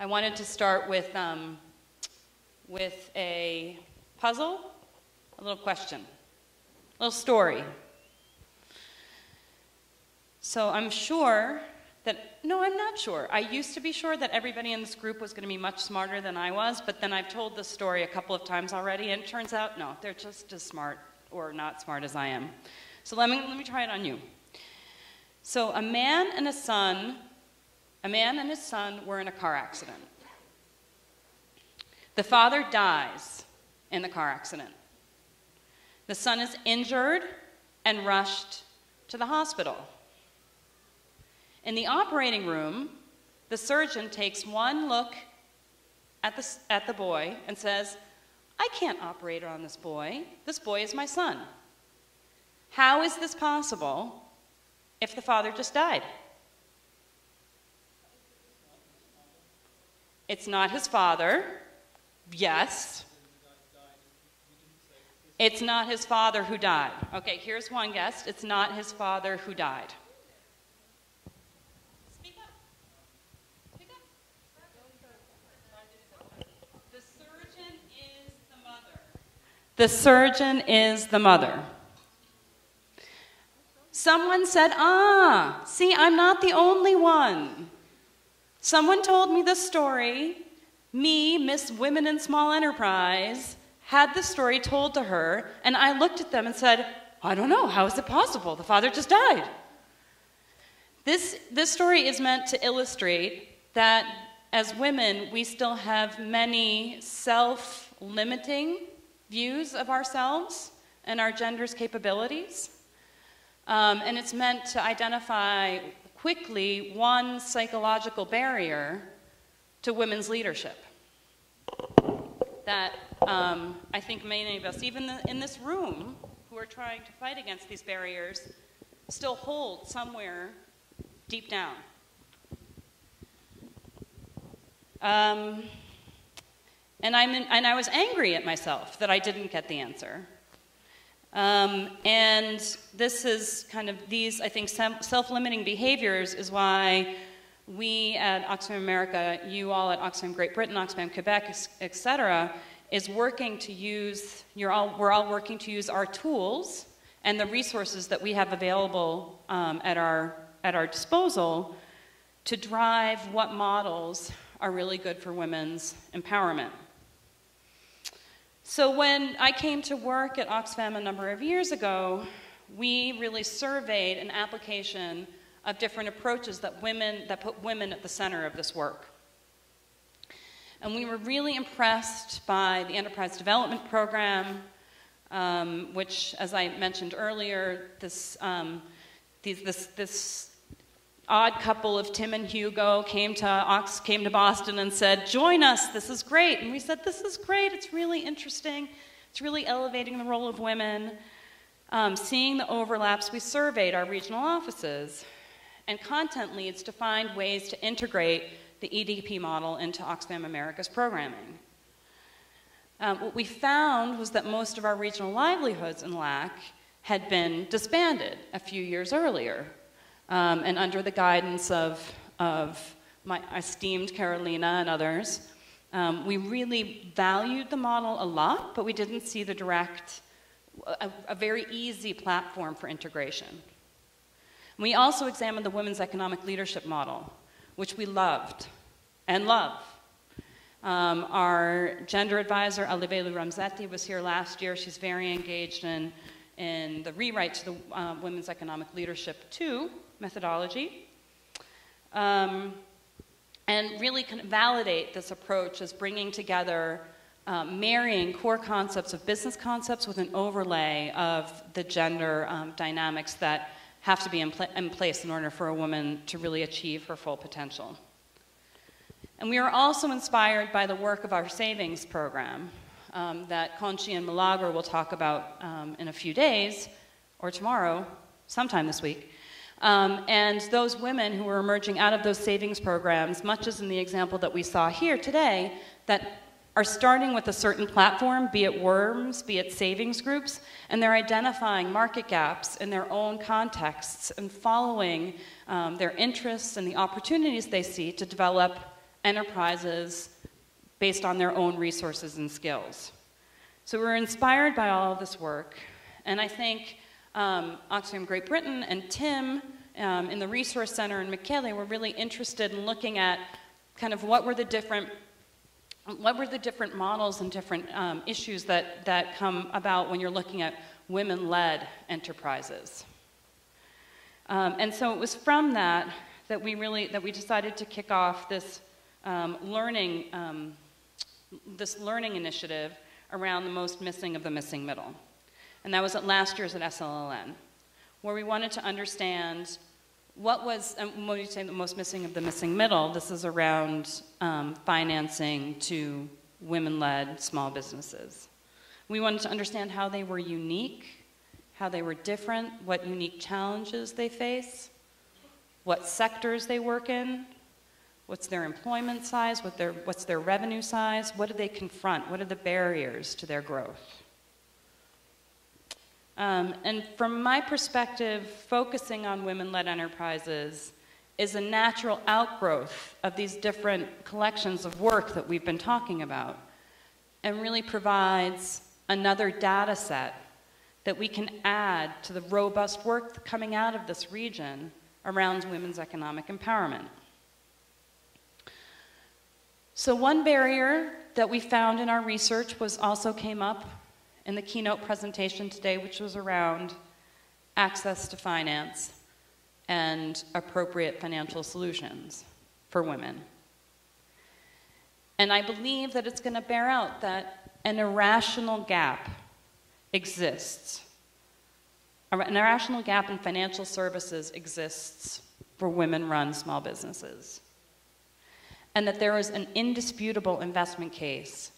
I wanted to start with a puzzle, a little question, a little story. So I'm sure that, no, I'm not sure. I used to be sure that everybody in this group was going to be much smarter than I was, but then I've told this story a couple of times already, and it turns out, no, they're just as smart or not smart as I am. So let me try it on you. So a man and his son were in a car accident. The father dies in the car accident. The son is injured and rushed to the hospital. In the operating room, the surgeon takes one look at the boy and says, "I can't operate on this boy. This boy is my son." How is this possible if the father just died? It's not his father. Yes. It's not his father who died. Okay, here's one guess. It's not his father who died. Speak up. Speak up. The surgeon is the mother. The surgeon is the mother. Someone said, see, I'm not the only one. Someone told me this story. Me, Miss Women in Small Enterprise, had the story told to her, and I looked at them and said, I don't know, how is it possible? The father just died. This story is meant to illustrate that as women, we still have many self-limiting views of ourselves and our gender's capabilities. And it's meant to identify quickly one psychological barrier to women's leadership that I think many of us, even in this room, who are trying to fight against these barriers, still hold somewhere deep down. And I was angry at myself that I didn't get the answer. And this is kind of these, I think, self-limiting behaviors is why we at Oxfam America, you all at Oxfam Great Britain, Oxfam Quebec, etc., is working to use, we're all working to use our tools and the resources that we have available at our disposal to drive what models are really good for women's empowerment. So when I came to work at Oxfam a number of years ago, we really surveyed an application of different approaches that put women at the center of this work. And we were really impressed by the Enterprise Development Program, which, as I mentioned earlier, this odd couple of Tim and Hugo came to Boston and said, "Join us, this is great." And we said, "This is great, it's really interesting, it's really elevating the role of women." Seeing the overlaps, we surveyed our regional offices, and content leads to find ways to integrate the EDP model into Oxfam America's programming. What we found was that most of our regional livelihoods in LAC had been disbanded a few years earlier. And under the guidance of my esteemed Carolina and others, we really valued the model a lot, but we didn't see the a very easy platform for integration. We also examined the women's economic leadership model, which we loved and love. Our gender advisor, Alivelu Ramzetti, was here last year. She's very engaged in the rewrite to the Women's Economic Leadership 2 methodology, and really kind of validate this approach as bringing together, marrying core concepts of business concepts with an overlay of the gender dynamics that have to be in place in order for a woman to really achieve her full potential. And we are also inspired by the work of our savings program that Conchi and Milagro will talk about in a few days, or tomorrow, sometime this week. And those women who are emerging out of those savings programs, much as in the example that we saw here today, that are starting with a certain platform, be it worms, be it savings groups, and they're identifying market gaps in their own contexts and following their interests and the opportunities they see to develop enterprises based on their own resources and skills. So we were inspired by all of this work, and I think Oxfam Great Britain and Tim in the Resource Center in Michele were really interested in looking at kind of what were the different models and different issues that come about when you're looking at women-led enterprises. And so it was from that we decided to kick off this learning initiative around the most missing of the missing middle. And that was at last year's at SLLN, where we wanted to understand what was, and when we say the most missing of the missing middle, this is around financing to women-led small businesses. We wanted to understand how they were unique, how they were different, what unique challenges they face, what sectors they work in, what's their employment size, what's their revenue size, what do they confront, what are the barriers to their growth. And from my perspective, focusing on women-led enterprises is a natural outgrowth of these different collections of work that we've been talking about, and really provides another data set that we can add to the robust work coming out of this region around women's economic empowerment. So one barrier that we found in our research also came up in the keynote presentation today, which was around access to finance and appropriate financial solutions for women. And I believe that it's going to bear out that an irrational gap exists. An irrational gap in financial services exists for women-run small businesses. And that there is an indisputable investment case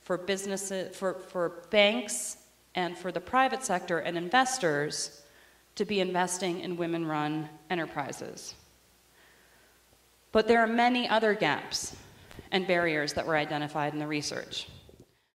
for businesses, for banks and for the private sector and investors to be investing in women-run enterprises. But there are many other gaps and barriers that were identified in the research.